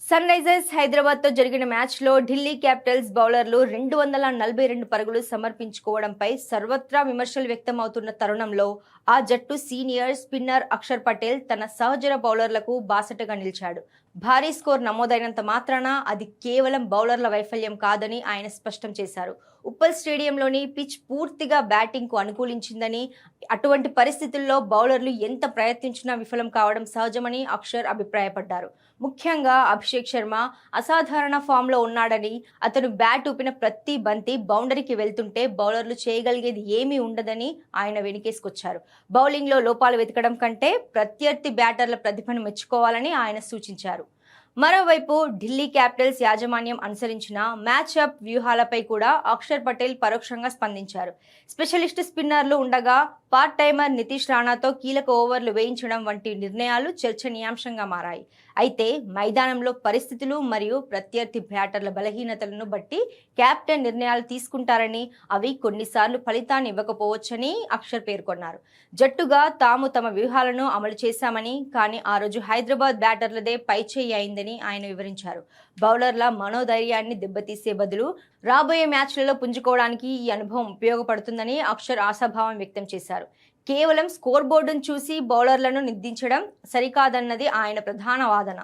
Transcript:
Sun Risers Hyderabad తో జరిగిన match లో ఢిల్లీ క్యాపిటల్స్ బౌలర్లు 242 పరుగులు సమర్పించుకోవడంపై సర్వత్రా విమర్శలు వ్యక్తమవుతున్న తరుణంలో ఆ జట్టు సీనియర్ స్పిన్నర్ అక్షర్ పటేల్ తన సహచర బౌలర్లకు బాసటగా నిలిచాడు. భారీ స్కోర్ నమోదైనంత మాత్రాన అది కేవలం బౌలర్ల వైఫల్యం కాదని ఆయన స్పష్టం చేశారు. ఉప్పల్ స్టేడియంలోని పిచ్ పూర్తిగా బ్యాటింగ్ కు అనుకూలించిందని, అటువంటి పరిస్థితుల్లో బౌలర్లు ఎంత ప్రయత్నించినా విఫలం కావడం సహజమని అక్షర్ అభిప్రాయపడ్డారు. ముఖ్యంగా అభిషేక్ శర్మ అసాధారణ ఫామ్లో ఉన్నాడని, అతను బ్యాట్ ఊపిన ప్రతి బంతి బౌండరీకి వెళ్తుంటే బౌలర్లు చేయగలిగేది ఏమీ ఉండదని ఆయన వెనుకేసుకొచ్చారు. బౌలింగ్లో లోపాలు వెతకడం కంటే ప్రత్యర్థి బ్యాటర్ల ప్రతిభను మెచ్చుకోవాలని ఆయన సూచించారు. మరోవైపు ఢిల్లీ క్యాపిటల్స్ యాజమాన్యం అనుసరించిన మ్యాచ్అప్ వ్యూహాలపై కూడా అక్షర్ పటేల్ పరోక్షంగా స్పందించారు. స్పెషలిస్ట్ స్పిన్నర్లు ఉండగా పార్ట్ టైమర్ నితీష్ రాణాతో కీలక ఓవర్లు వేయించడం వంటి నిర్ణయాలు చర్చనీయాంశంగా మారాయి. అయితే మైదానంలో పరిస్థితులు మరియు ప్రత్యర్థి బ్యాటర్ల బలహీనతలను బట్టి కెప్టెన్ నిర్ణయాలు తీసుకుంటారని, అవి కొన్నిసార్లు ఫలితాన్ని ఇవ్వకపోవచ్చని అక్షర్ పేర్కొన్నారు. జట్టుగా తాము తమ వ్యూహాలను అమలు చేశామని, కానీ ఆ రోజు హైదరాబాద్ బ్యాటర్లదే పైచేయి అయిందని ఆయన వివరించారు. బౌలర్ల మనోధైర్యాన్ని దెబ్బతీసే బదులు రాబోయే మ్యాచ్లలో పుంజుకోవడానికి ఈ అనుభవం ఉపయోగపడుతుందని అక్షర్ ఆశాభావం వ్యక్తం చేశారు. కేవలం స్కోర్ బోర్డును చూసి బౌలర్లను నిందించడం సరికాదన్నది ఆయన ప్రధాన వాదన.